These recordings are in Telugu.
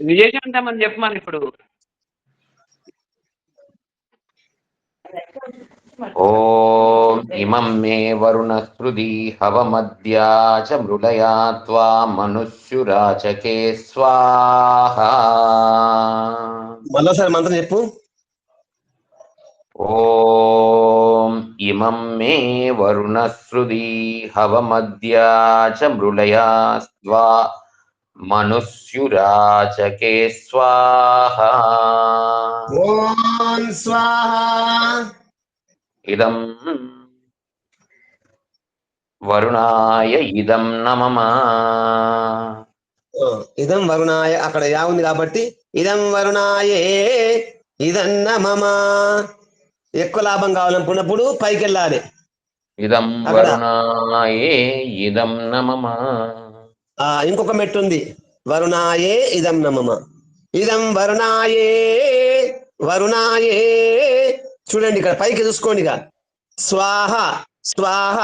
విజేషం అంటామని చెప్పమని ఇప్పుడు. ఓం ఇమం మే వరుణ హృది హవమద్యా చ మృళయా త్వా మనుష్యురాచకే స్వాహ. మళ్ళోసారి మంత్రం చెప్పు. ఓం ఇమం మే వరుణ హృది హవమద్యా చ మృళయా త్వా మనుష్యురాచకే స్వాహ. ఓం స్వాహ. ఇదం వరుణాయ ఇదం నమః. ఇదం వరుణాయ, అక్కడ యా ఉంది కాబట్టి ఇదం వరుణాయే ఇదన్న మమ. ఎక్కువ లాభం కావాలనుకున్నప్పుడు పైకి వెళ్ళాలి. ఇదం అక్కడ వరుణాయే ఇదం నమః. ఇంకొక మెట్టు ఉంది. వరుణాయే ఇదం నమమ. ఇదం వరుణాయే వరుణాయే. చూడండి ఇక్కడ పైకి చూసుకోండి. ఇక స్వాహ స్వాహ.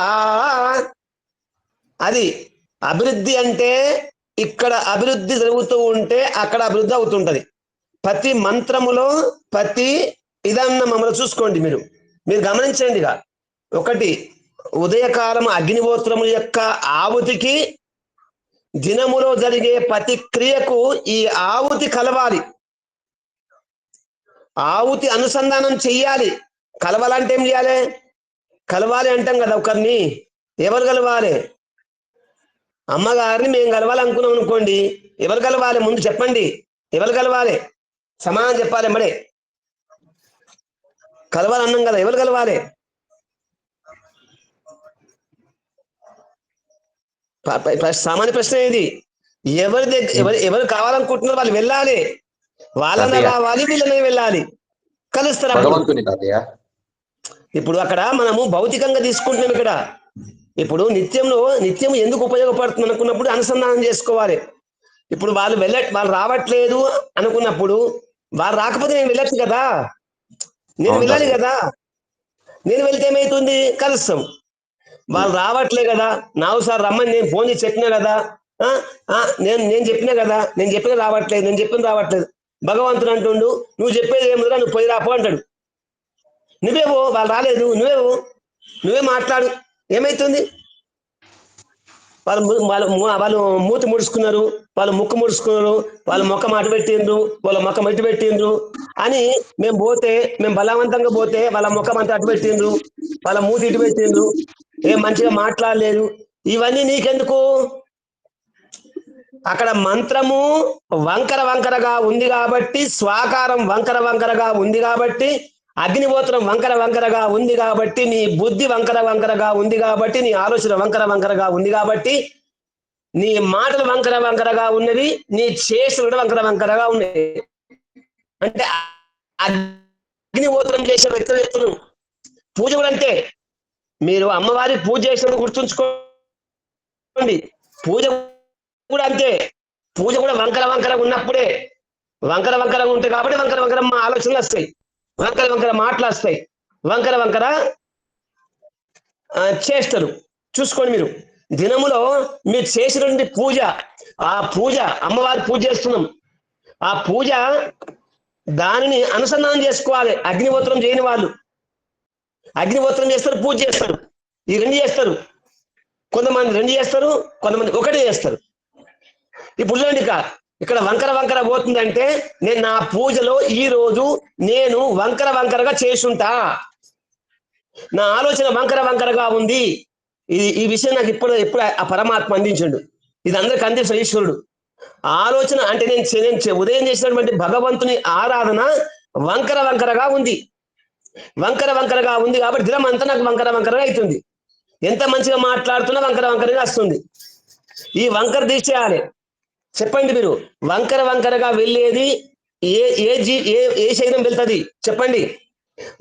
అది అభివృద్ధి అంటే ఇక్కడ అభివృద్ధి జరుగుతూ ఉంటే అక్కడ అభివృద్ధి అవుతుంటది. ప్రతి మంత్రములో ప్రతి ఇదన్న మమ్మల్ని చూసుకోండి. మీరు మీరు గమనించండి. ఇక ఒకటి, ఉదయకాలం అగ్నిహోత్రము యొక్క ఆవుతికి దినములో జరిగే ప్రతి క్రియకు ఈ ఆవుతి కలవాలి. ఆవుతి అనుసంధానం చెయ్యాలి. కలవాలంటే ఏం చేయాలి? కలవాలి అంటాం కదా ఒకరిని. ఎవరు కలవాలి? అమ్మగారిని మేము కలవాలనుకున్నాం అనుకోండి. ఎవరు కలవాలి? ముందు చెప్పండి. ఎవరు కలవాలి? సమాధానం చెప్పాలి. మడే కలవాలన్నాం కదా, ఎవరు కలవాలి? సామాన్య ప్రశ్న ఇది. ఎవరి దగ్గర ఎవరు కావాలనుకుంటున్నారో వాళ్ళు వెళ్ళాలి. వాళ్ళనే రావాలి, వీళ్ళనే వెళ్ళాలి, కలుస్తారు అప్పుడు. భగవంతుని తాతయ్య. ఇప్పుడు అక్కడ మనము భౌతికంగా తీసుకుంటున్నాం. ఇక్కడ ఇప్పుడు నిత్యం ఎందుకు ఉపయోగపడుతుంది అనుకున్నప్పుడు అనుసంధానం చేసుకోవాలి. ఇప్పుడు వాళ్ళు రావట్లేదు అనుకున్నప్పుడు, వాళ్ళు రాకపోతే నేను వెళ్ళచ్చు కదా, నేను వెళ్ళాలి కదా. నేను వెళ్తే ఏమవుతుంది? కలుస్తాం. వాళ్ళు రావట్లే కదా, నావు సార్ రమ్మని నేను ఫోన్ చేసి చెప్పినా కదా, నేను చెప్పినా కదా, నేను చెప్పిన రావట్లేదు. భగవంతుడు అంటుండు, నువ్వు చెప్పేది ఏముందిరా, నువ్వు పోయి రాపో అంటాడు. నువ్వేవో, వాళ్ళు రాలేదు, నువ్వే మాట్లాడు. ఏమైతుంది? వాళ్ళు మూతి ముడుచుకున్నారు, వాళ్ళు ముక్కు ముడుచుకున్నారు, వాళ్ళ ముఖం అటు పెట్టిండ్రు, వాళ్ళ ముఖం ఇటు పెట్టిండ్రు అని మేము బలవంతంగా పోతే వాళ్ళ ముఖం అంతా అటు పెట్టిండ్రు, వాళ్ళ మూతి ఇటు పెట్టిండ్రు, ఏం మంచిగా మాట్లాడలేదు. ఇవన్నీ నీకెందుకు? అక్కడ మంత్రము వంకరగా ఉంది కాబట్టి, స్వాకారం వంకరగా ఉంది కాబట్టి, అగ్నిహోత్రం వంకరగా ఉంది కాబట్టి, నీ బుద్ధి వంకరగా ఉంది కాబట్టి, నీ ఆలోచన వంకరగా ఉంది కాబట్టి, నీ మాటలు వంకరగా ఉన్నవి, నీ చేతులు వంకరగా ఉన్నాయి. అంటే అగ్నిహోత్రం చేసే వ్యక్తులు పూజ కూడా అంతే. మీరు అమ్మవారి పూజ చేసినప్పుడు గుర్తుంచుకోండి, పూజ కూడా అంతే. పూజ కూడా వంకరగా ఉన్నప్పుడే, వంకరగా ఉంటాయి కాబట్టి వంకర మా ఆలోచనలు వస్తాయి, వంకర మాటలు వస్తాయి, వంకర చేస్తారు. చూసుకోండి. మీరు దినములో మీరు చేసినటువంటి పూజ, ఆ పూజ అమ్మవారి పూజ చేస్తున్నాం, ఆ పూజ దానిని అనుసంధానం చేసుకోవాలి. అగ్నిహోత్రం చేయని వాళ్ళు అగ్నిహోత్రం చేస్తారు, పూజ చేస్తారు, ఈ రెండు చేస్తారు. కొంతమంది రెండు చేస్తారు, కొంతమంది ఒకటే చేస్తారు. ఇప్పుడు చూడండి, ఇక్కడ వంకర పోతుందంటే, నేను నా పూజలో ఈ రోజు నేను వంకరగా చేసుంటా, నా ఆలోచన వంకరగా ఉంది. ఈ విషయం నాకు ఎప్పుడు ఆ పరమాత్మ అందించండు. ఇది అందరికి అందించిన ఈశ్వరుడు. ఆలోచన అంటే నేను ఉదయం చేసినటువంటి భగవంతుని ఆరాధన వంకరగా ఉంది. వంకరగా ఉంది కాబట్టి దినం అంతా నాకు వంకరగా అవుతుంది. ఎంత మంచిగా మాట్లాడుతున్నా వంకరగా వస్తుంది. ఈ వంకర తీసేయాలి. చెప్పండి మీరు, వంకరగా వెళ్ళేది ఏ శరీరం వెళ్తుంది? చెప్పండి.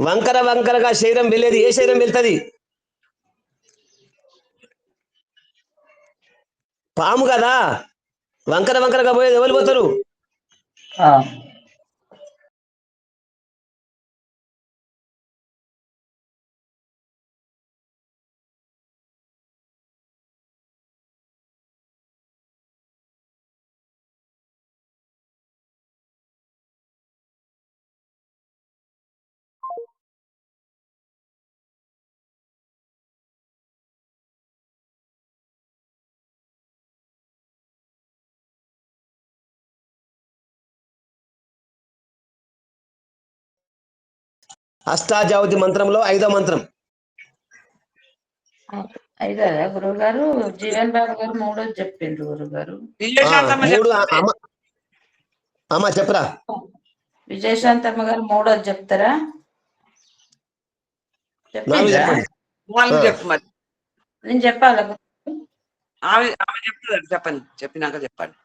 వంకరగా శరీరం వెళ్ళేది ఏ శరీరం వెళ్తుంది? పాము కదా. వంకరగా పోయేది ఎవరు పోతారు? అష్టాజావతి మంత్రంలో 5వ మంత్రం. అయితే గురువు గారు జీవన్ బాబు గారు 3వ చెప్పిండ్రు గురువు గారు. విజయశాంతమ్మ 3 చెప్తుంది. అమ్మ చెప్పరా. విజయశాంతమ్మ గారు 3వ చెప్తారా? 4 చెప్పండి. 4 చెప్పు మరి. నేను చెప్పాలా? ఆమె చెప్తుంది, చెప్పండి, చెప్పినాక చెప్పండి.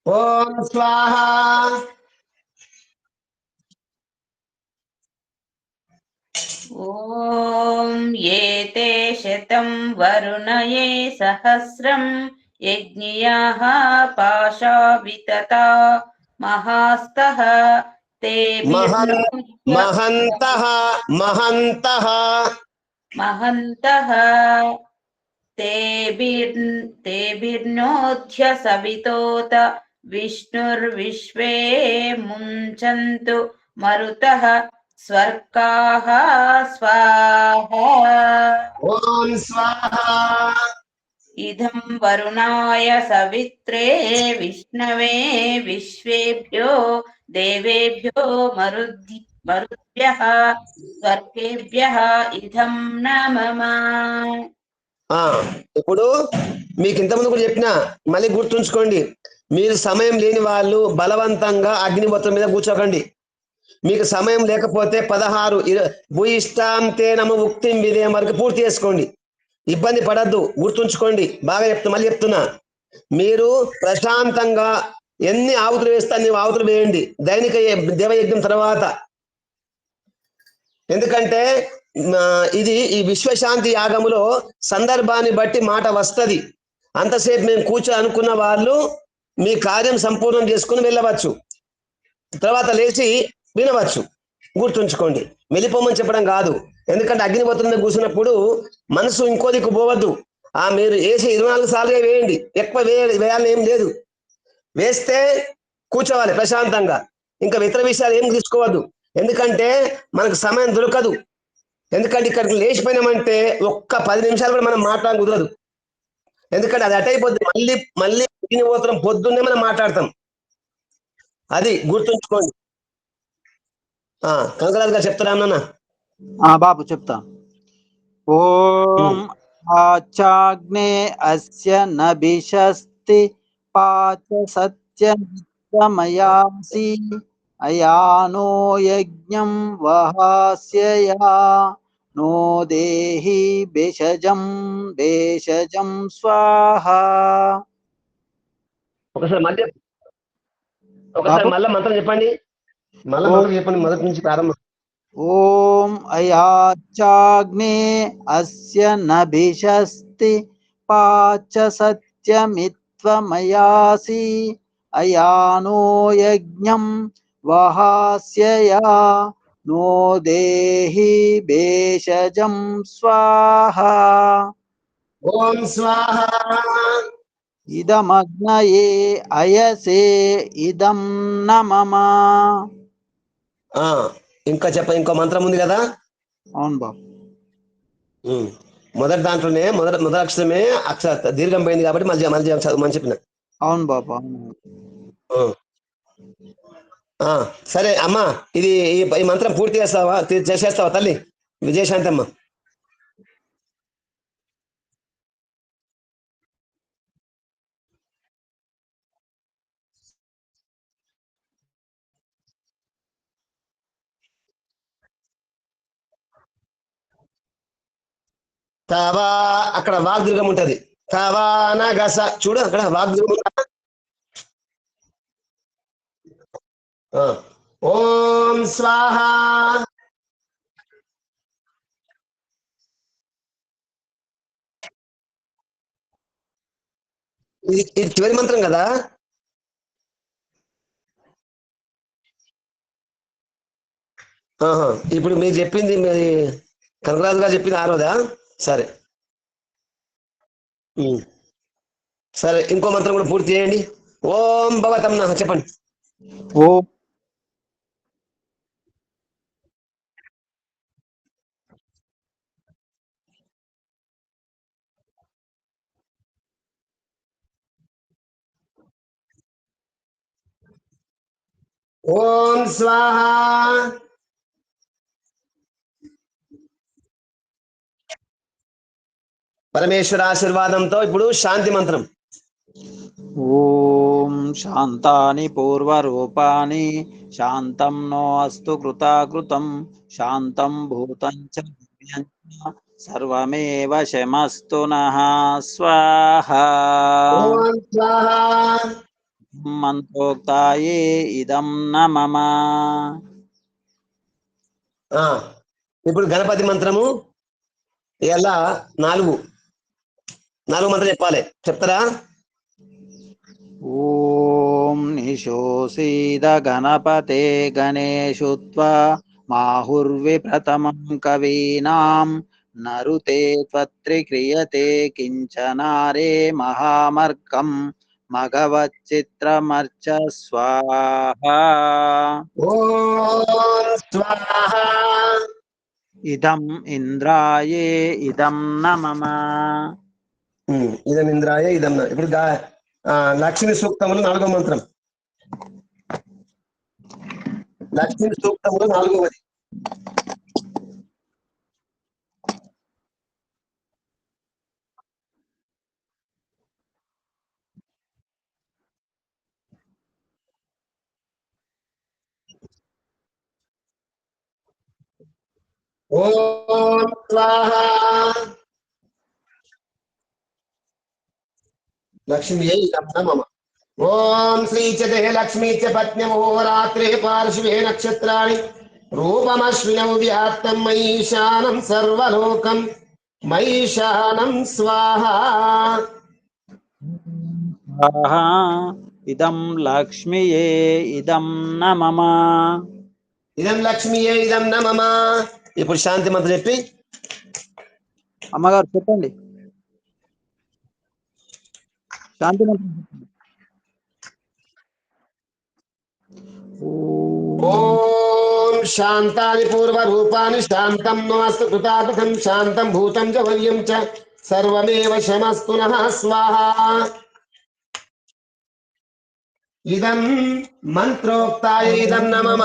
ఓం స్వాహ. ఓం ఏతే శతం వరుణయే సహస్రం యజ్ఞయాః పాశవితతా మహాస్తః మహంతః తేభిర్నోధ్య సవితోత విష్ణుర్విశ్వే ముంచంతు మరుతః స్వర్గాః స్వాహా. ఓం స్వాహ. ఇదం వరుణాయ సవిత్రే విష్ణవే విశ్వేభ్యో దేవేభ్యో మరుద్భ్యః స్వర్గేభ్యః ఇదం నమః. ఇప్పుడు మీకు ఇంతకుముందు కూడా చెప్పిన, మళ్ళీ గుర్తుంచుకోండి. మీరు సమయం లేని వాళ్ళు బలవంతంగా అగ్నిహోత్రం మీద కూర్చోకండి. మీకు సమయం లేకపోతే 16 భూయిష్టాంతే నమ ఉక్తిం విదేయం వరకు పూర్తి చేసుకోండి. ఇబ్బంది పడద్దు, గుర్తుంచుకోండి. బాగా మళ్ళీ చెప్తున్నా, మీరు ప్రశాంతంగా ఎన్ని ఆవుతులు వేస్తే అన్ని ఆవుతులు వేయండి దైనిక దేవయజ్ఞం తర్వాత. ఎందుకంటే ఇది ఈ విశ్వశాంతి యాగములో సందర్భాన్ని బట్టి మాట వస్తుంది. అంతసేపు మేము కూర్చో అనుకున్న వాళ్ళు మీ కార్యం సంపూర్ణం చేసుకుని వెళ్ళవచ్చు, తర్వాత లేచి వినవచ్చు. గుర్తుంచుకోండి, వెళ్ళిపోమని చెప్పడం కాదు. ఎందుకంటే అగ్నిహోత్రం మీద కూర్చున్నప్పుడు మనసు ఇంకో దిక్కు పోవద్దు. మీరు వేసి 24 సార్లుగా వేయండి, ఎక్కువ వేయాలని ఏం లేదు. వేస్తే కూర్చోవాలి ప్రశాంతంగా, ఇంకా ఇతర విషయాలు ఏం తీసుకోవద్దు. ఎందుకంటే మనకు సమయం దొరకదు. ఎందుకంటే ఇక్కడికి లేచిపోయినామంటే ఒక్క 10 నిమిషాలు కూడా మనం మాట్లాడడం కుదరదు. ఎందుకంటే అది అటైపోద్ది. మళ్ళీ అగ్నిహోత్రం పొద్దున్నే మనం మాట్లాడతాం. అది గుర్తుంచుకోండి. కంకరాజు గారు చెప్తారా అన్న? బాబు చెప్తా. ఓం ఆచాగ్నే అస్య నభిషస్తి పాచ సత్యమిత్రమయాసి అయానో యజ్ఞం వహాస్యయా నో దేహి భేషజం స్వాహా. ఒకసారి మళ్ళీ మంత్రం చెప్పండి. మొదటి నుంచి ప్రారంభం. ఓం అయాచాగ్నే అస్య నభిషస్తి పాచ సత్యమిత్వమయాసి అయానో యజ్ఞం వహాస్యయా నో దేహి భేషజం స్వాహా. ఓం స్వాహ. ఇదమగ్నయే అయసే ఇదం నమః. ఇంకా ఇంకో మంత్రం ఉంది కదా? అవును బాబు. మొదటి దాంట్లోనే మొదటి అక్షరమే దీర్ఘం పోయింది కాబట్టి మళ్ళీ చదవమని చెప్పిన. అవును బాబు. సరే అమ్మా, ఇది ఈ మంత్రం పూర్తి చేసేస్తావా తల్లి విజయశాంతమ్మ? తవా, అక్కడ వాగ్దుర్గం ఉంటది. తవానా గస చూడు, అక్కడ వాగ్దుర్గం. ఓం స్వాహ. ఇది చివరి మంత్రం కదా? ఇప్పుడు మీరు చెప్పింది మరి కనకరాజు గారు చెప్పింది 6వదా? సరే సరే, ఇంకో మంత్రం కూడా పూర్తి చేయండి. ఓం భగవతం నమః చెప్పండి. ఓం స్వాహ. పరమేశ్వర ఆశీర్వాదంతో ఇప్పుడు శాంతి మంత్రం. ఓం శాంతాని పూర్వరూపాని శాంతం నో అస్తు కృతాకృతం శాంతం భూతం చ భవ్యం చ సర్వమేవ శమస్తు నః స్వాహ. ఓం స్వాహ. మంత్రోక్తాయే ఇదం న మమ. ఇప్పుడు గణపతి మంత్రము ఇలా నాలుగు మంత్రం చెప్పాలి. చెప్తారా? ఓం నిశోసీద గణపతే గణేశుత్వా మాహుర్విప్రథమం కవీనాం నరుతే త్వత్రిక్రియతే కించనారే మహామర్కం మఘవచ్చిత్రమర్చ స్వాహా. ఓం స్వాహ. ఇదం ఇంద్రాయే ఇదం న మమ. ఇదం ఇంద్రాయ ఇదం న. ఇప్పుడు లక్ష్మి సూక్తములు 4వ మంత్రం. లక్ష్మి సూక్తములు 4వది. ఓం స్వాహ. లక్ష్మీయై ఇదం న మమ. ఓం శ్రీ చ దేహ లక్ష్మీ చ పత్న్యమో రాత్రే పార్శ్వే నక్షత్రాణి రూపమశ్వినౌ వ్యాప్తం మయీశానం సర్వలోకం మయీశానం స్వాహ. స్వాహా. ఇదం లక్ష్మియే ఇదం న మమ. ఇదం లక్ష్మీయే ఇదం న మమ. ఇప్పుడు శాంతి మంత్రం చెప్పి అమ్మగారు చెప్పండి. శాంతి మంత్రం చెప్పండి. ఓం శాంతాని పూర్వ రూపాని శాంతం నమస్తు కృతాకృతం శాంతం భూతం చ భవ్యం చ సర్వమేవ శమస్తు నః స్వాహ. ఇదం మంత్రోక్తాయ ఇదం న మమ.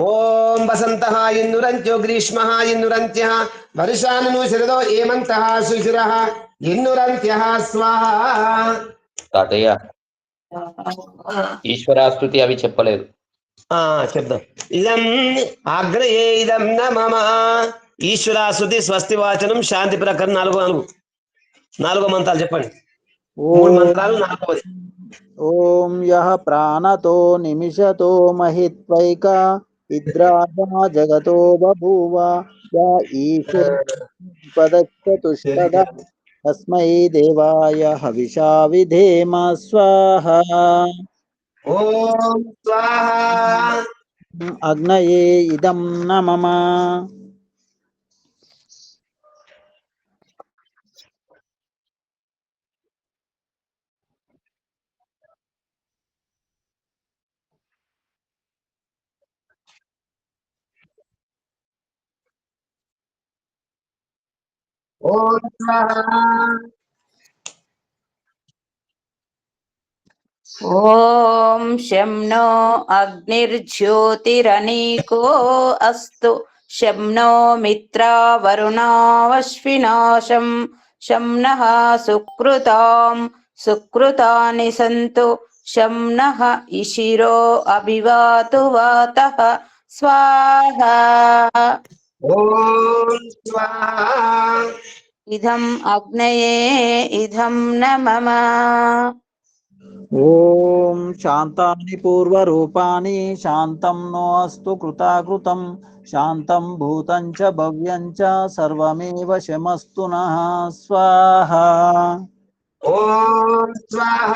ఓం వసంతః ఇందురంత్యో గ్రీష్మః ఇందురంత్యః వర్షాను శరదో ఏమంతః శిశిరః ఇందురంత్యః స్వాహ. తాతయ్య ఈశ్వరాస్తుతి అవి చెప్పలేదు. చెప్దాం. ఇదం అగ్రయే ఇదం న మమ. ఈశ్వరాస్తుతి స్వస్తి వాచనం శాంతి ప్రకరణ 4 మంత్రాలు చెప్పండి. 3 మంత్రాలు 4వది. ఓం యః ప్రాణతో నిమిషతో మహిత్వైక ఇద్రాజా జగతో బభూవ య ఈశో పదచ్చతుష్టద తస్మై దేవాయ హవిషా విధేమ స్వాహా. ఓం స్వాహ. అగ్నయే ఇదం న మమ. ఓం స్వాహ. ఓం శం నో అగ్నిర్జ్యోతిరనీకో అస్తు శం నో మిత్రావరుణావశ్వినాశం శం నః సుకృతాం సుకృతాని సంతు శం నః ఇషిరో అభివాతు వాతః స్వాహా. ఓం స్వాహ. ఇదం అగ్నయే ఇదం న మమ. ఓం శాంతాని పూర్వరూపాని శాంతం నో అస్తు కృతాకృతం శాంతం భూతం చ భవ్యం చ సర్వమేవ శమస్తు నః స్వాహా. ఓం స్వాహ.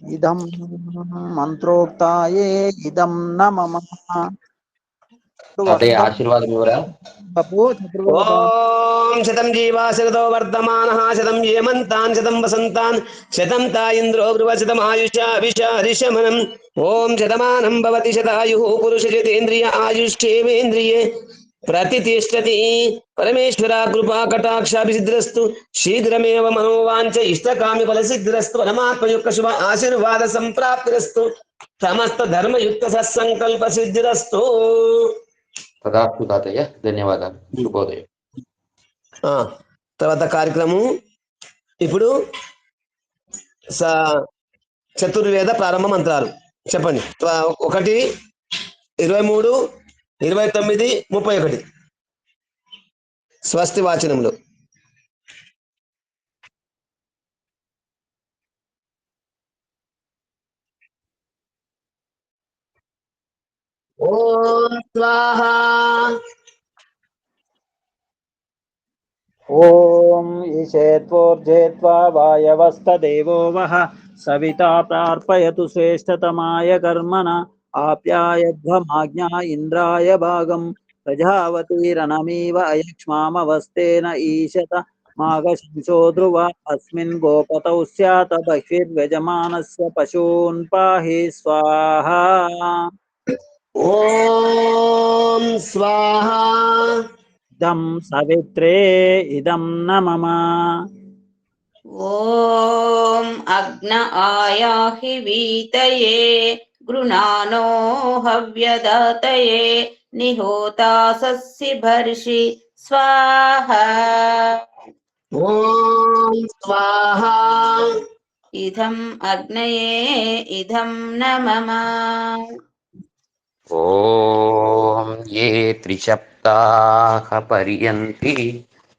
ఇదం మంత్రోక్తాయే ఇదం న మమ. తాతయ్య ఆశీర్వాదం ఇవ్వరా? ఓం శతం జీవా శరదో వర్ధమానః శతం ఏమంతాన్ శతం వసంతాన్ శతం తా ఇంద్రో బృహశతం ఆయుషా విషారిషమనం. ఓం శతమానం భవతి శతాయుః పురుష శతేంద్రియ ఆయుష్యేవేంద్రియే ప్రతిష్టతి పరమేశ్వర కృపా కటాక్షాభిసిద్ధిరస్తు శీఘ్రమేవ మనోవాంఛ ఇష్టకామి ఫల సిద్ధిరస్తు పరమాత్మ యొక్క శుభ ఆశీర్వాద సంప్రాప్తిరస్తు సమస్త ధర్మయుక్త సత్సంకల్ప సిద్ధిరస్తు. తదాస్తు తాతయ్య, ధన్యవాదాలు, శుభోదయం. తర్వాత కార్యక్రమం ఇప్పుడు చతుర్వేద ప్రారంభ మంత్రాలు చెప్పండి. 1, 23, 29, 31 స్వస్తి వాచనములు. ఓం స్వాహా. ఓం ఈశేత్వోర్జేత్వా వాయవస్తదేవో వః సవితా ప్రార్పయతు శ్రేష్టతమాయ కర్మణ ఆప్యాయధ్వమాజ్ఞా ఇంద్రాయ భాగం ప్రజావతీరణమీవ అయక్ష్మామవస్తేన ఈశత మాఘశంసో ధ్రువ అస్మిన్ గోపతౌ స్యాత బహిర్వ్యజమానస్య పశూన్ పాహి స్వాహా. ఓం స్వాహా. ఇదం సవిత్రే ఇదం న మమ. ఓం అగ్న ఆయాహి వీతయే గృణానో హవ్యదాతయే నిహోతాసస్సి భర్షి స్వాహా. ఓం స్వాహా. ఇదం అగ్నయే ఇదం న మమ. ఓం ఏ త్రిశప్తాః పర్యంతి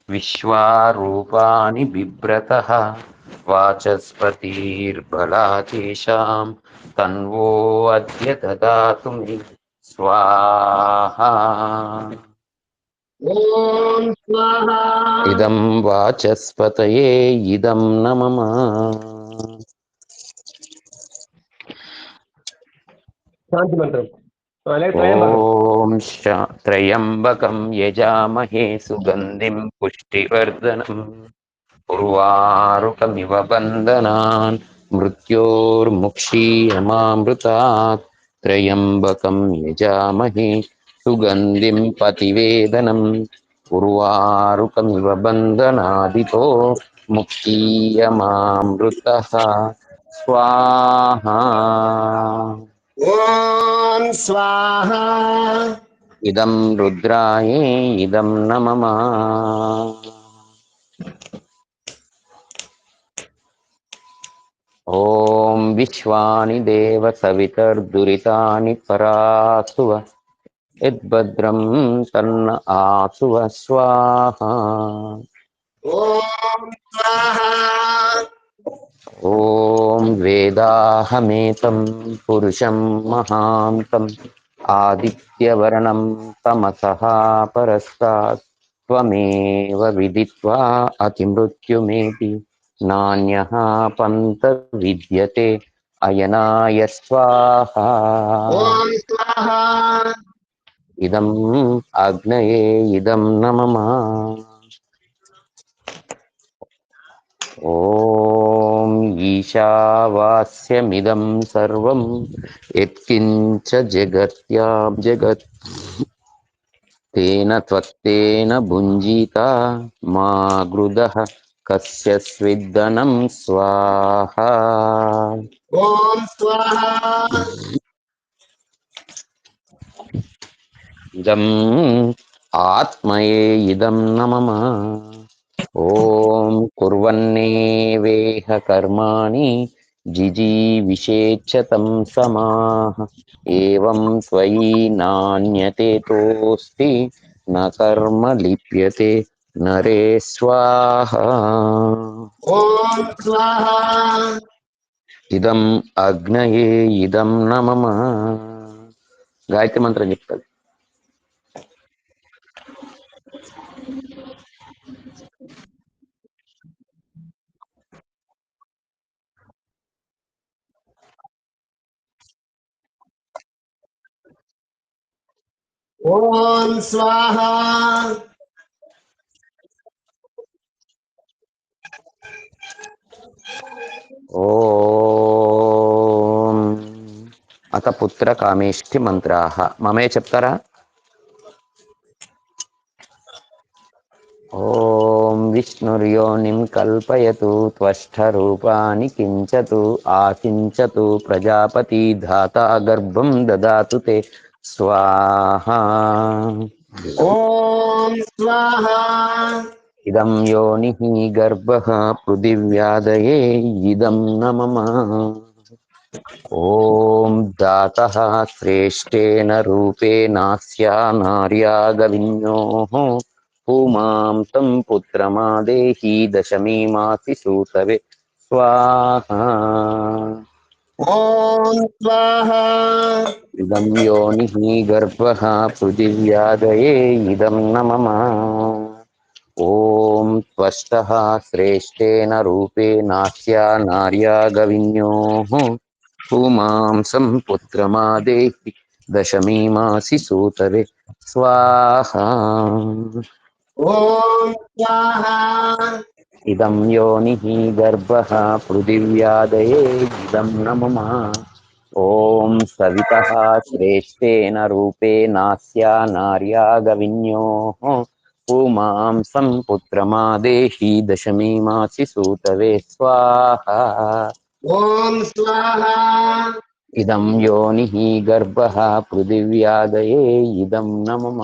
విశ్వారూపాణి బిభ్రతః వాచస్పతిర్బలాదేశాం తన్వో అద్య దదాతు మే స్వాహా. ఓం స్వాహా. ఇదం వాచస్పతయే ఇదం న మమ. శాంతి మంత్రం. ఓం త్రయంబకం యజామహే సుగంధిం పుష్టివర్ధనం ఉర్వారుకమివ బంధనాన్ మృత్యోర్ముక్షీయమామృతాత్. త్రయంబకం యజామహే సుగంధిం పతివేదనం ఉర్వారుకమివ బంధనాదితో ముక్షీయమామృతః. స్వాహా. ఓం స్వాహా. ఇదం రుద్రాయే ఇదం న మమ. ఓం విశ్వాని దేవ సవితర్దురితాని పరాసువ యద్భద్రం తన్న ఆసువ. స్వాహా. ఓం స్వాహా. ఓం వేదాహమేతం పురుషం మహాంతం ఆదిత్యవర్ణం తమసః పరస్తాత్ త్వమేవ విదిత్వా అతిమృత్యుమేతి నాన్యః పంథ విద్యతే అయనాయ. స్వాహా. ఓం స్వాహా. ఇదం అగ్నయే ఇదం న మమ. ఓం ఈశావాస్యమిదం సర్వం యత్కించ జగత్యాం జగత్ తేన త్వత్తేన భుంజీత మా గృదః కస్య స్విద్దనం. స్వాహా. ఓం స్వాహా. ఇదం ఆత్మయే ఇదం న మమ. ఓం కుర్వన్నేవేహ కర్మాణి జిజీవిషేచ్ఛతం సమాః ఏవం త్వయి నాన్యతేతోస్తి న కర్మ లిప్యతే నరే. స్వాహా. ఓం స్వాహా. ఇదం అగ్నయే ఇదం న మమ. గాయత్రి మంత్రం చెప్తారు. ఓం స్వాహా. ఓం అత పుత్ర కామేష్టి మంత్రాః. మమే చెప్తారా? ఓం విష్ణుర్యోనిం కల్పయతు త్వష్ఠరూపాని కించతు ఆకించతు ప్రజాపతి ధాతా గర్భం దదాతు తే స్వాహా. ఓం స్వాహా. ఇదం యోనిః గర్భః పృథివ్యాదయే ఇదం న మమ. ఓం దాతః శ్రేష్టేన రూపేణాస్యా నార్యాగవిన్యోః పుమాంసం పుత్రమాదేహి దశమీమాసి సూతవే స్వాహా. ఓం స్వాహా. ఇదం యోనిః గర్భః పృథివ్యాదయే ఇదం న మమ. ఓం త్వష్టః శ్రేష్టేన రూపేణాస్యా నార్యాగవిన్యోః పుమాంసం పుత్రమాదేహి దశమీమాసి సూతవే స్వాహా. ఓం స్వాహా. ఇదం యోనిః గర్భః పృథివ్యాదయే ఇదం న మమ. ఓం సవితః శ్రేష్టేన రూపేణాస్యా నార్యాగవిన్యోః పుమాంసం పుత్రమాదేహి దశమీమాసి సూతవే స్వాహా. ఓం స్వాహా. ఇదం యోనిః గర్భః పృథివ్యాదయే ఇదం న మమ.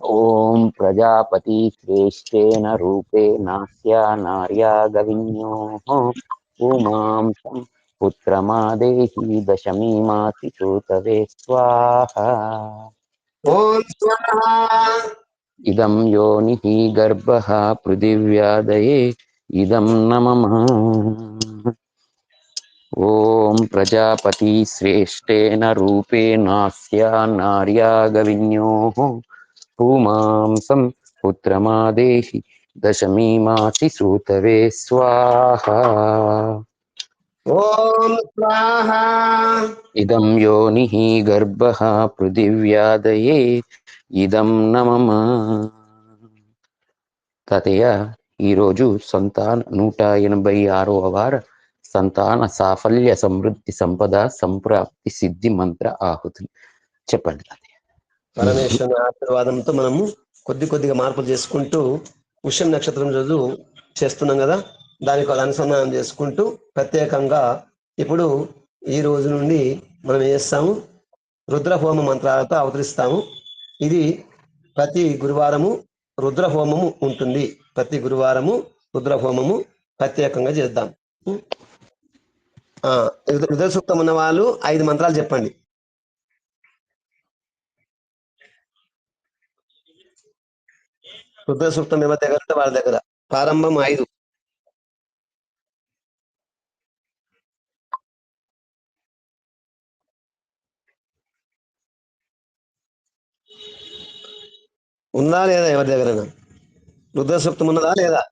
ఓం ప్రజాపతి శ్రేష్టేన రూపేణాస్యా నార్యాగవిన్యోః పుమాంసం పుత్రమాదేహి దశమీమాసి సూతవే స్వాహా. ఓం స్వాహా. ఇదం యోనిః గర్భః పృథివ్యాదయే ఇదం న మమ. ఓం ప్రజాపతి శ్రేష్టేన రూపేణాస్యా నార్యాగవిన్యోః పుమాంసం పుత్రమాదేహి దశమీమాసి సూతవే స్వాహా. ఓం స్వాహా. ఇదం యోనిః గర్భః పృథివ్యాదయే ఇదం న మమ. తాతయ్య ఈరోజు 186వ వార సంతాన సాఫల్య సమృద్ధి సంపద సంప్రాప్తి సిద్ధి మంత్ర ఆహుతులు చెప్పండి తాతయ్య. పరమేశ్వరుని ఆశీర్వాదంతో మనము కొద్దిగా మార్పులు చేసుకుంటూ పుష్యం నక్షత్రం రోజు చేస్తున్నాం కదా, దానికి ఒక అనుసంధానం చేసుకుంటూ ప్రత్యేకంగా ఇప్పుడు ఈ రోజు నుండి మనం ఏం చేస్తాము, రుద్రహోమ మంత్రాలతో అవతరిస్తాము. ఇది ప్రతి గురువారము రుద్రహోమము ఉంటుంది. ప్రతి గురువారము రుద్రహోమము ప్రత్యేకంగా చేద్దాం. రుద్ర సూక్తం ఉన్న వాళ్ళు 5 మంత్రాలు చెప్పండి. రుద్ర సూక్తం ఎవరి దగ్గర ఉంటే వాళ్ళ దగ్గర. ప్రారంభం 5. ఉందా లేదా ఎవరి దగ్గర? రుద్ర సూక్తం ఉన్నదా లేదా?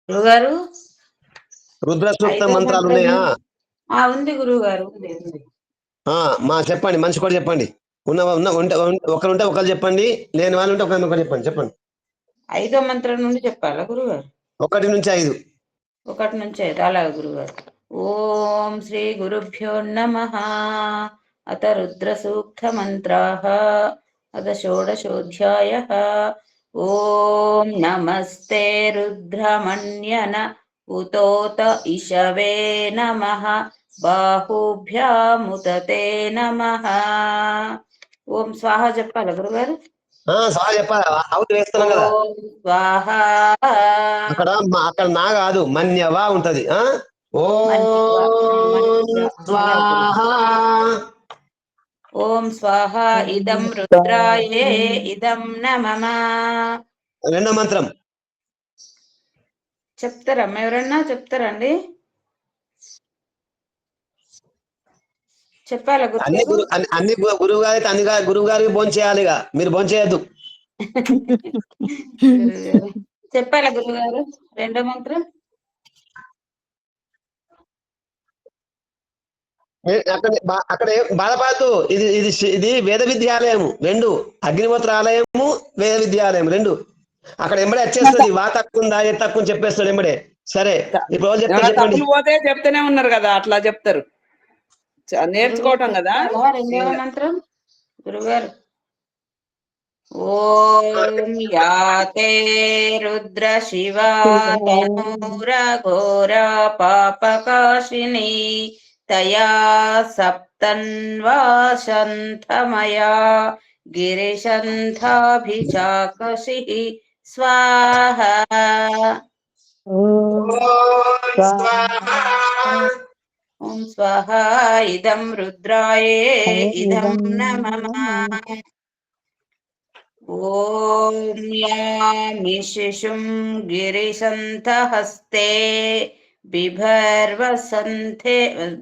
గురుగారు రుద్ర సూక్త 5వ మంత్రాలు మంత్రం ఉన్నాయా? ఉంది గురుగారు, ఉంది. మా చెప్పండి, మంచి కూడా చెప్పండి. ఒకరు ఉంటే ఒకరు చెప్పండి, లేని వాళ్ళు ఉంటే ఒకరు చెప్పండి. చెప్పండి. 5వ మంత్రం నుండి చెప్పాలా గురుగారు? 1 నుంచి 5. 1 నుంచి 5 అలాగే గురుగారు. ఓం శ్రీ గురుభ్యో నమః. అత రుద్ర సూక్త మంత్రాః అత షోడశోధ్యాయః. ఓం నమస్తే రుద్రమణ్యన ఉతోత ఇషవే నమః. బాహుభ్యాముతతే నమః. ఓం స్వాహ చెప్పాలా గురుగారు? సవాల్ చెప్పాలి, అవుట్ వేస్తున్నాం కదా. ఓం స్వాహ. అక్కడ నా కాదు, మన్యవా ఉంటది. ఓం స్వాహ. ఓం స్వాహ. ఇదం రుద్రాయే ఇదం న మమ. 2వ మంత్రం చెప్తారా? ఎవరన్నా చెప్తారండి? చెప్పాలా అన్ని గురుగారు? అన్ని గురువు గారి గురువు గారికి భోంచేయాలి, మీరు భోంచేయద్దు. చెప్పాలా గురుగారు 2వ మంత్రం? అక్కడ బాధపడద్దు. ఇది వేద విద్యాలయము 2. అగ్నిహోత్ర ఆలయము, వేద విద్యాలయం 2. అక్కడ ఎంబడే వచ్చేస్తుంది. వా తక్కువ ఉందా ఏ తక్కువ చెప్పేస్తాడు ఎంబడే. సరే, ఇప్పుడు చెప్పండి. పోతే చెప్తూనే ఉన్నారు కదా, అట్లా చెప్తారు. నేర్చుకోవటం కదా. 2వ మంత్రం గురుగారు. ఓం యాతే రుద్ర శివా తనూరఘోరా పాపకాశిని తయా సప్తన్వాసంతమయా గిరిశంథాభిచాకసి స్వాహా. ఓం స్వాహా. ఇదం రుద్రాయే ఇదం నమః. ఓం యామి శిశుం గిరిశంతహస్తే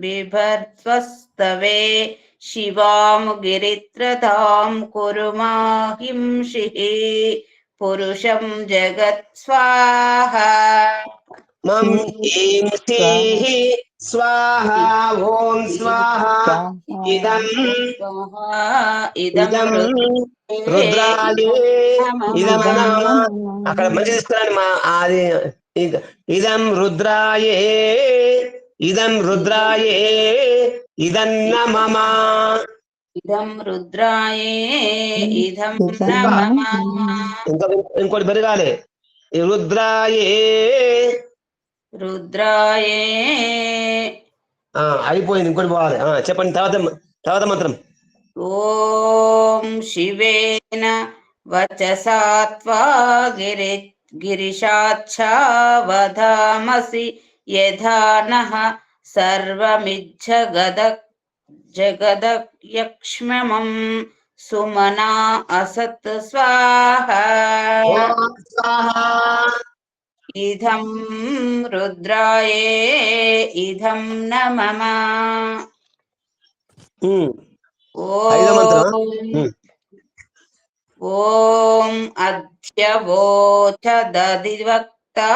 బిభర్వస్తవే శివాం గిరిత్రతాం కురు మాహింషి పురుషం జగత్ స్వాహా. మం ఏం స్వాహా. ఓం స్వాహా. ఇదం ఇదం రుద్రాయే ఇదం నమః. అక్కడ మంచి తీసుకురాని మా అది ఇదం రుద్రాయే ఇదం రుద్రాయే ఇదం నమః. ఇదం రుద్రాయే ఇదం నమః. ఇంకోటి పెరగాలి. రుద్రాయే రుద్రాయే అయిపోయింది. ఇంకోటి పోవాలి. చెప్పండి తర్వాత మంత్రం. ఓం శివేన వచసా త్వా గిరిశాచ్చా వదామసి యథా నః జగదయక్ష్మమం సుమనా అసత్ స్వాహా. ఇదం రుద్రాయే ఇదం నమః. ఓం అద్యవోచ దధివక్తా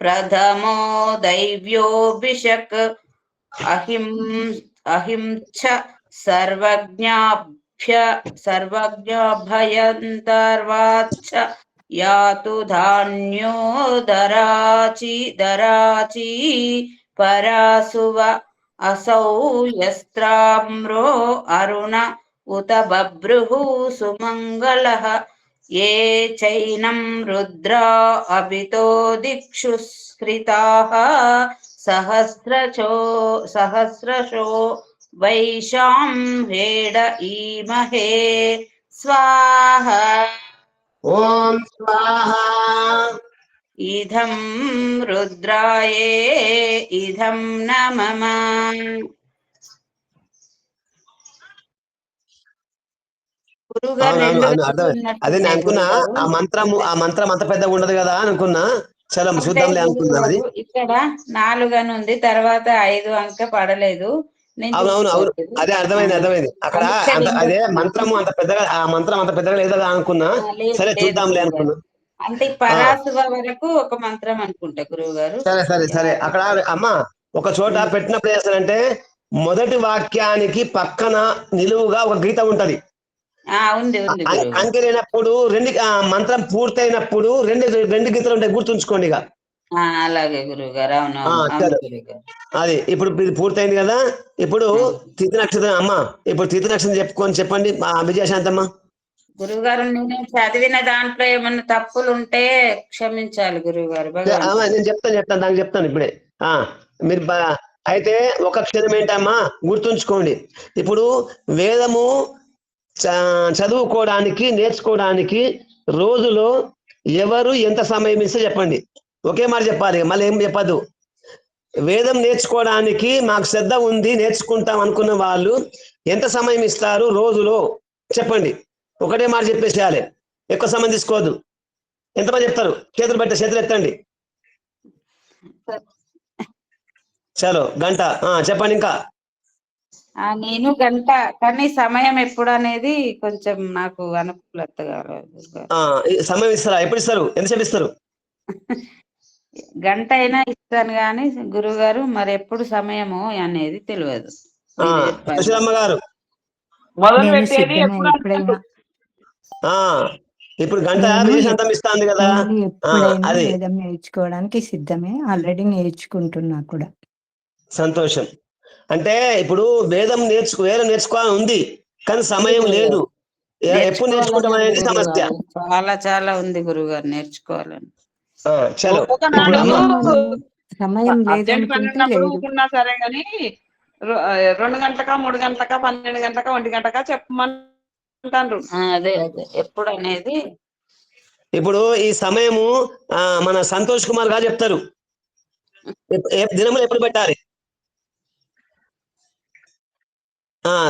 ప్రథమో దైవ్యోభిషక్ అహించ సర్వజ్ఞాభయంతర్వాచ్చ యాతు ధాన్యో దరాచి పరాసువ అసౌ యస్త్రామ్రో అరుణ ఉత బభ్రుః సుమంగళః ఏ చైనం రుద్రా అభితో దిక్షు స్ఫృతాః సహస్రశో వైశాం హేడ ఈమహే స్వాహా. ఓం స్వాహా. ఇదం రుద్రాయే ఇదం నమః. అదే నేను అనుకున్నా. ఆ మంత్రం అంత పెద్దగా ఉండదు కదా అనుకున్నా. చాలా చూద్దాంలే అనుకున్నా. అది ఇక్కడ 4 అని ఉంది, తర్వాత 5 అంక పడలేదు. అవును. అదే అర్థమైంది. అక్కడ అదే మంత్రము అంత పెద్దగా, ఆ మంత్రం అంత పెద్దగా లేదా అనుకున్నా. సరే చూద్దాంలే అనుకున్నా. అంటే పరాసువ వరకు ఒక మంత్రం అనుకుంటా గురువు గారు. సరే. అక్కడ అమ్మ ఒక చోట పెట్టినప్పుడు చేస్తారంటే మొదటి వాక్యానికి పక్కన నిలువుగా ఒక గీత ఉంటది. అంకెలేనప్పుడు మంత్రం పూర్తయినప్పుడు రెండు గీతలు ఉంటాయి, గుర్తుంచుకోండి. ఇక అలాగే గురువు గారు. అవును. అది ఇప్పుడు ఇది పూర్తయింది కదా. ఇప్పుడు తిథి నక్షత్రం అమ్మ, ఇప్పుడు తిథి నక్షత్రం చెప్పండి విజయశాంతమ్మ. గురువు గారు నేను చదివిన దాంట్లో ఏమన్నా తప్పులు ఉంటే క్షమించాలి గురువు గారు. నేను చెప్తాను చెప్తాను ఇప్పుడే. మీరు అయితే ఒక క్షణం ఏంటమ్మా గుర్తుంచుకోండి. ఇప్పుడు వేదము చదువుకోవడానికి నేర్చుకోవడానికి రోజులో ఎవరు ఎంత సమయం ఇస్తే చెప్పండి. ఒకే మాట చెప్పాలి, మళ్ళీ ఏం చెప్పద్దు. వేదం నేర్చుకోవడానికి మాకు శ్రద్ధ ఉంది, నేర్చుకుంటాం అనుకున్న వాళ్ళు ఎంత సమయం ఇస్తారు రోజులో చెప్పండి. ఒకటే మాట చెప్పేసేయాలి, ఎక్కువ సమయం తీసుకోవద్దు. ఎంతమంది చెప్తారు? చేతులు ఎత్తండి. చలో గంట. చెప్పండి. ఇంకా నేను గంట, కానీ సమయం ఎప్పుడు అనేది కొంచెం నాకు అనుకూలతగా సమయం ఇస్తారా? ఎప్పుడు ఇస్తారు? ఎంతసేపు ఇస్తారు? గంట అయినా ఇస్తాను కానీ గురువు గారు మరి ఎప్పుడు సమయము అనేది తెలియదు. గారు ఇప్పుడు గంట విజయశాంతం ఇస్తాంది కదా. వేదం నేర్చుకోవడానికి సిద్ధమే, ఆల్రెడీ నేర్చుకుంటున్నా కూడా. సంతోషం. అంటే ఇప్పుడు వేదం నేర్చుకోవాలని ఉంది, కానీ సమయం లేదు. ఎప్పుడు నేర్చుకుంటాం అనేది సమస్య. చాలా చాలా ఉంది గురుగారు నేర్చుకోవాలని. చలో ఒకనాడు సమయం అర్జెంట్ పని లేదనుకుంటే ఉన్నప్పుడు లేదు. ఊరుకున్నా సరే గాని 2 గంటలకా 3 గంటలకా 12 గంటలకా 1 గంటకా చెప్పమంటారు. అదే అదే ఎప్పుడు అనేది. ఇప్పుడు ఈ సమయము మన సంతోష్ కుమార్ గారు చెప్తారు దినములు ఎప్పుడు పెట్టాలి.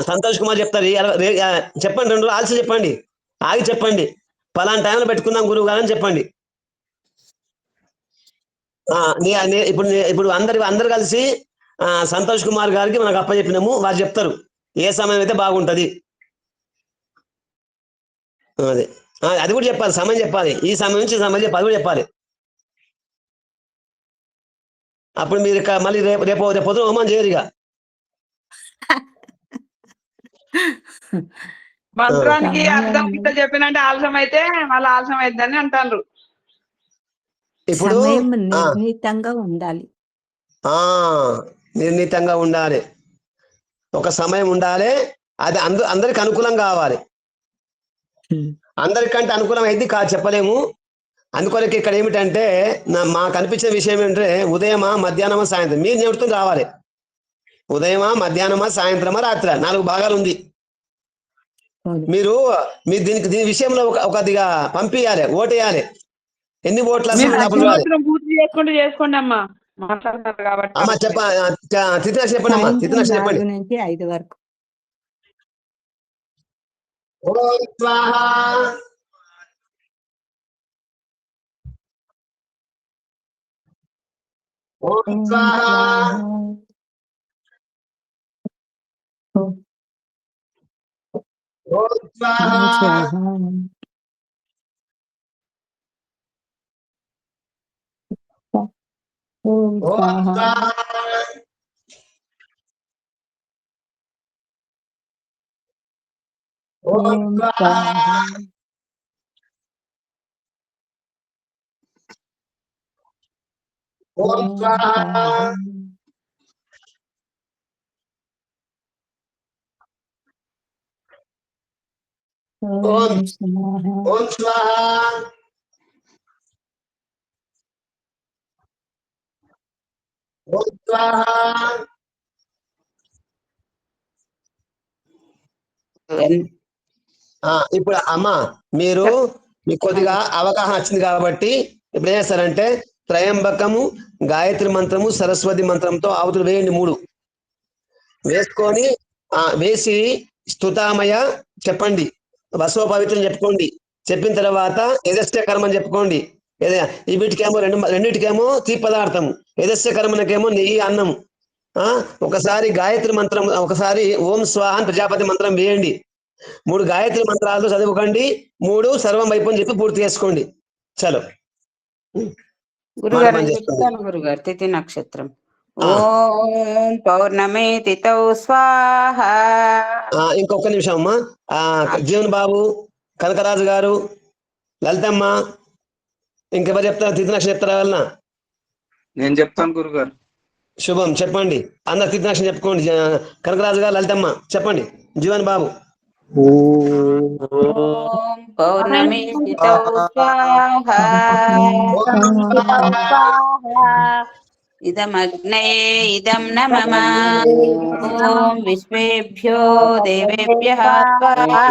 సంతోష్ కుమార్ చెప్తారు. చెప్పండి, 2 ఆల్సి చెప్పండి, ఆగి చెప్పండి, పలానా టైంలో పెట్టుకుందాం గురువు గారు అని చెప్పండి. ఇప్పుడు అందరు కలిసి సంతోష్ కుమార్ గారికి మనకు అప్పచెప్పినాము, వారు చెప్తారు ఏ సమయం అయితే బాగుంటది. అదే అది కూడా చెప్పాలి, సమయం చెప్పాలి, ఈ సమయం నుంచి సమయం చెప్పాలి, అది కూడా చెప్పాలి. అప్పుడు మీరు మళ్ళీ రేపు పొద్దున హోమం చేయరు ఇక. మంత్రానికి అర్థం ఇంత చెప్పినంటే ఆలస్యం అయితే మళ్ళీ ఆలస్యం అయిద్దని అంటారు. ఇప్పుడు సమయం నిర్ణీతంగా ఉండాలి. నిర్ణీతంగా ఉండాలి, ఒక సమయం ఉండాలి, అది అందరికి అనుకూలం కావాలి. అందరికంటే అనుకూలం అయితే చెప్పలేము. అందుకొరకు ఇక్కడ ఏమిటంటే మాకు అనిపించిన విషయం ఏంటంటే ఉదయమా మధ్యాహ్నమా సాయంత్రం మీరు చెబుతూ రావాలి. ఉదయమా మధ్యాహ్నమా సాయంత్రమా రాత్రి 4 భాగాలు ఉంది. మీరు దీని విషయంలో ఒకదిగా పంపించాలి, ఓటేయాలి. ఎన్ని ఓట్లు పూర్తి చేసుకోండి అమ్మా, మాట్లాడతారు కాబట్టి. అమ్మా తిథి చెప్పండి అమ్మా, తిథి చెప్పండి. 4 నుంచి 5 వరకు. ఓం స్వాహా. ఓం స్వాహా. ఓం స్వాహా. ఓం స్వాహా. ఓం స్వాహా. ఓం స్వాహా. ఓం స్వాహా. ఓం స్వాహా. ఇప్పుడు అమ్మా మీకు కొద్దిగా అవగాహన వచ్చింది కాబట్టి ఇప్పుడు ఏం చేస్తారంటే త్రయంబకము, గాయత్రి మంత్రము, సరస్వతి మంత్రంతో ఆవుతులు వేయండి 3 వేసుకొని వేసి స్తుతామయ చెప్పండి, వసోపవిత్రం చెప్పుకోండి. చెప్పిన తర్వాత యజస్య కర్మని చెప్పుకోండి. వీటికేమో రెండింటికేమో తీపి పదార్థము, యజస్య కర్మనకేమో నెయ్యి అన్నం. ఒకసారి గాయత్రి మంత్రం, ఒకసారి ఓం స్వాహ ప్రజాపతి మంత్రం వేయండి. 3 గాయత్రి మంత్రాలు చదువుకోండి, 3 సర్వం అయిపోయి చెప్పి పూర్తి చేసుకోండి. చలో గురుగారు చెప్తాను గురుగారు. తిథి నక్షత్రం ఓం పౌర్ణమి తిథౌ స్వాహ. ఇంకొక నిమిషం అమ్మా. జీవన్ బాబు, కనకరాజు గారు, లలితమ్మ, ఇంకెవరు చెప్తారు? తిథి నక్షత్రం చెప్తారా? వలన నేను చెప్తాను గురుగారు. శుభం చెప్పండి, అందరు తిథి నక్షత్రం చెప్పుకోండి. కనకరాజు గారు, లలితమ్మ చెప్పండి. జీవన్ బాబు ఓం పౌర్ణమి తిథౌ స్వాహ. ఇదమగ్నే ఇదం నమః. ఓం విశ్వేభ్యో దేవేభ్యః స్వాహా.